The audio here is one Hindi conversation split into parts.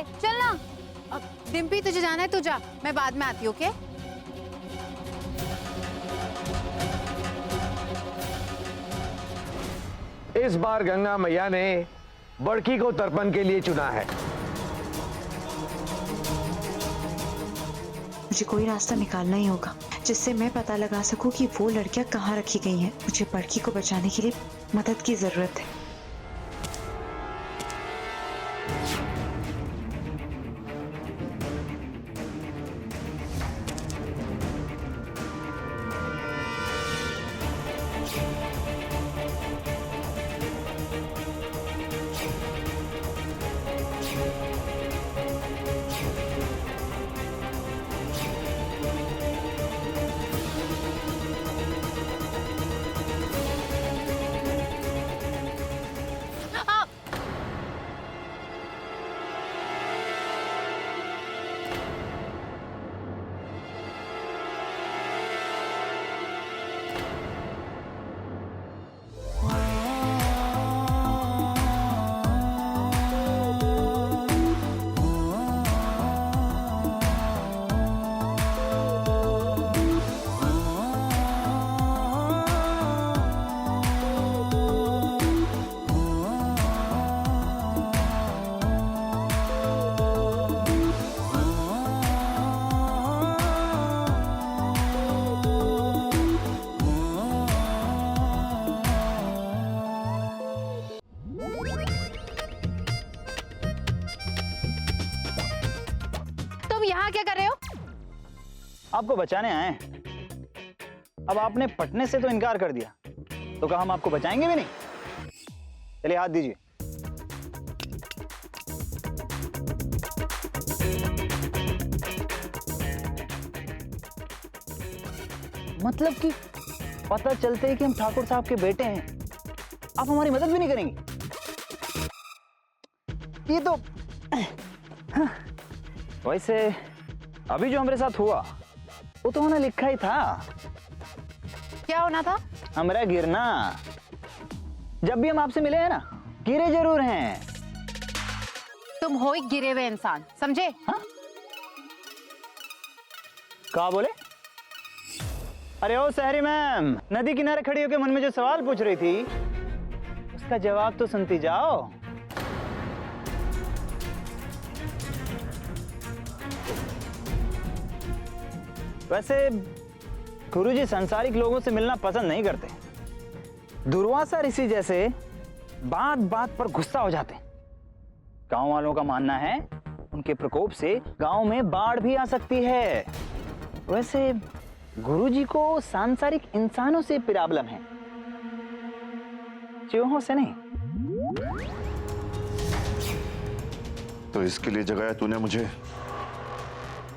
चल ना। अब डिम्पी तुझे जाना है तू जा, मैं बाद में आती हूँ। ओके? इस बार गंगा मैया ने बड़की को तर्पण के लिए चुना है। मुझे कोई रास्ता निकालना ही होगा जिससे मैं पता लगा सकूं कि वो लड़कियां कहाँ रखी गई हैं। मुझे बड़की को बचाने के लिए मदद की जरूरत है। तुम यहाँ क्या कर रहे हो? आपको बचाने आए हैं। अब आपने पटने से तो इनकार कर दिया, तो कहा हम आपको बचाएंगे भी नहीं। चलिए हाथ दीजिए। मतलब कि पता चलते ही कि हम ठाकुर साहब के बेटे हैं, आप हमारी मदद भी नहीं करेंगे? ये तो वैसे अभी जो हमारे साथ हुआ वो तो होना लिखा ही था। क्या होना था? हमारा गिरना। जब भी हम आपसे मिले हैं ना, गिरे जरूर हैं। तुम हो एक गिरे हुए इंसान, समझे? हाँ? क्या बोले? अरे ओ सहरी मैम, नदी किनारे खड़ी होकर मन में जो सवाल पूछ रही थी उसका जवाब तो सुनती जाओ। वैसे गुरुजी सांसारिक लोगों से मिलना पसंद नहीं करते। दुर्वासा ऋषि जैसे बात बात पर गुस्सा हो जाते हैं। गांव वालों का मानना है उनके प्रकोप से गांव में बाढ़ भी आ सकती है। वैसे गुरुजी को सांसारिक इंसानों से प्रॉब्लम है, चूहों से नहीं। तो इसके लिए जगाया तूने मुझे?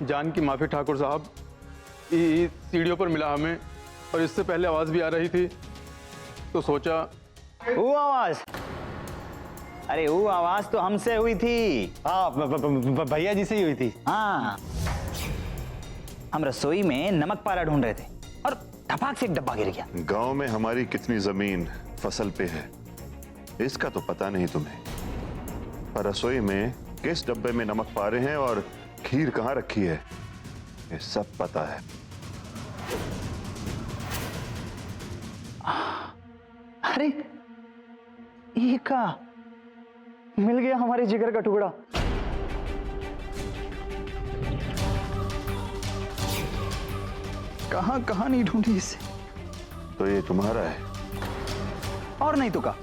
जान की माफी ठाकुर साहब, ये सीढ़ियों पर मिला हमें और इससे पहले आवाज भी आ रही थी तो सोचा। वो आवाज? अरे वो आवाज तो हमसे हुई थी। भैया जी से ही हुई थी। हाँ, हम रसोई में नमक पारा ढूंढ रहे थे और धपाक से एक डब्बा गिर गया। गांव में हमारी कितनी जमीन फसल पे है इसका तो पता नहीं तुम्हें, पर रसोई में किस डब्बे में नमक पारे हैं और खीर कहाँ रखी है ये सब पता है। अरे ये का मिल गया हमारे जिगर का टुकड़ा। कहां कहां नहीं ढूंढी इसे। तो ये तुम्हारा है? और नहीं तो का।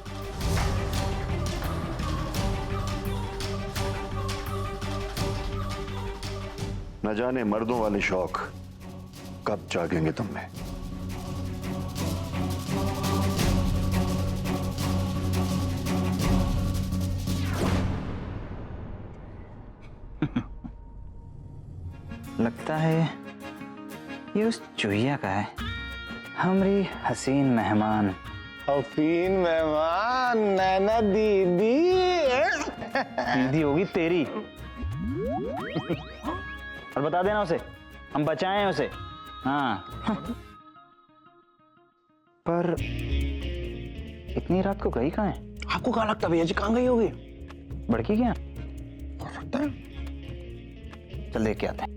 न जाने मर्दों वाले शौक कब जागेंगे तुम में। लगता है ये उस चुहिया का है, हमारी हसीन मेहमान। हसीन मेहमान नैना दीदी। दीदी होगी तेरी। और बता देना उसे हम बचाए हैं उसे। हाँ पर इतनी रात को गई कहाँ है? आपको क्या लगता है भैया जी कहाँ गई होगी? बड़की क्या? हो सकता है चल देख के आते हैं।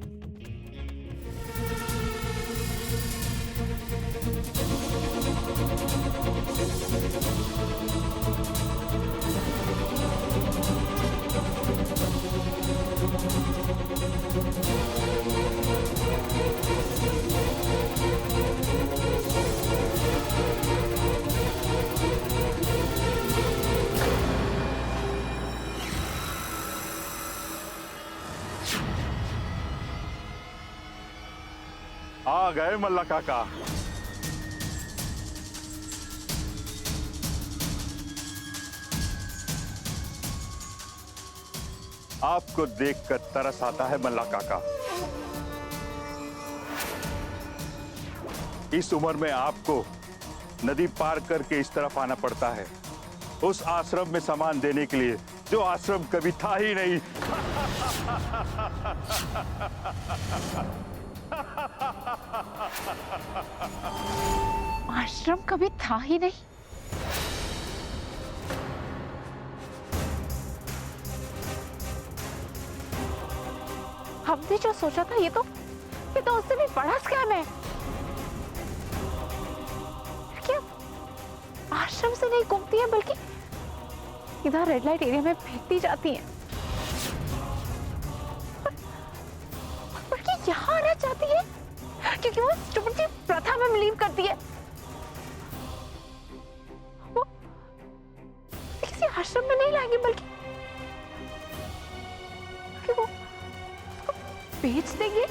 आ गए मल्ला काका। आपको देखकर तरस आता है मल्ला काका। इस उम्र में आपको नदी पार करके इस तरफ आना पड़ता है, उस आश्रम में सामान देने के लिए जो आश्रम कभी था ही नहीं। आश्रम कभी था ही नहीं। हमने जो सोचा था ये तो उससे भी बड़ा स्कैम है। क्या आश्रम से नहीं घूमती है बल्कि इधर रेड लाइट एरिया में फेंकती जाती है, बल्कि यहाँ आना चाहती है क्योंकि वो स्टूपिड प्रथा में बिलीव करती है। वो किसी आश्रम में नहीं लाएंगे बल्कि वो उसको बेच देंगे।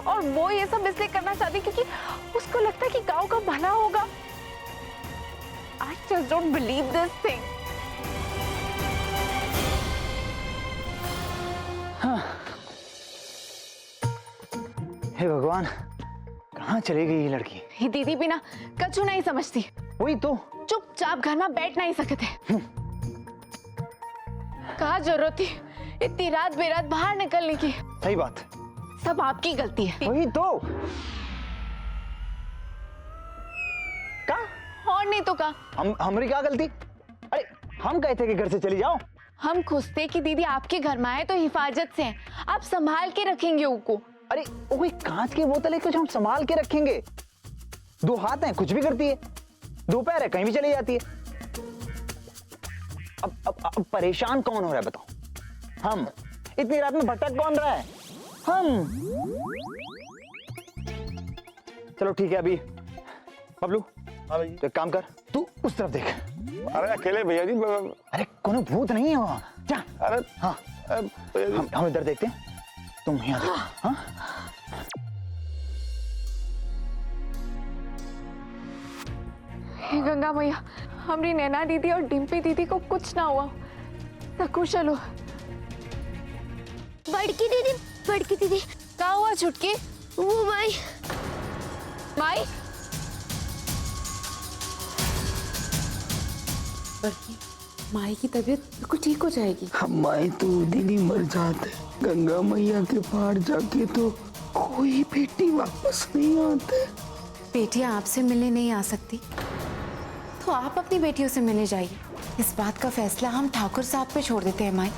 और वो ये सब इसलिए करना चाहती है क्योंकि उसको लगता है कि गांव का भला होगा। I just don't believe this thing. हे भगवान, कहाँ चली गई ये लड़की? ये दीदी भी ना कछु नहीं समझती। वही तो। चुपचाप घर में बैठ नहीं सकते। कहाँ जरूरत थी इतनी रात बेरात बाहर निकलने की? सही बात। सब आपकी गलती है। वही तो। का? और नहीं तो का? हमारी क्या गलती? अरे हम कहे थे कि घर से चली जाओ। हम खुश थे कि दीदी आपके घर में आए तो हिफाजत से हैं। आप संभाल के रखेंगे उनको। अरे वो एक कांच की बोतल है, कुछ हम संभाल के रखेंगे। दो हाथ हैं, कुछ भी करती है। दो पैर है, कहीं भी चली जाती है। अब परेशान कौन हो रहा है बताओ? हम। इतनी रात में भटक कौन रहा है? हम। चलो ठीक है, अभी बबलू तो एक काम कर, तू उस तरफ देख। अरे अकेले भैया जी। अरे कोनो भूत नहीं है वहां, जा। अरे हाँ, हम इधर देखते हैं, तुम यहाँ देखो। हाँ? हे गंगा मैया, हमारी नैना दीदी और डिम्पी दीदी को कुछ ना हुआ, सकुशल हो। बड़की दीदी का हुआ छुटकी? वो माई बड़की माई की तबीयत बिल्कुल ठीक हो जाएगी। हमारे तो दीदी मर जाते, गंगा मैया के पार जाके तो कोई बेटी वापस नहीं आते। बेटियां आपसे मिलने नहीं आ सकती तो आप अपनी बेटियों से मिलने जाइए। इस बात का फैसला हम ठाकुर साहब पे छोड़ देते हैं माई।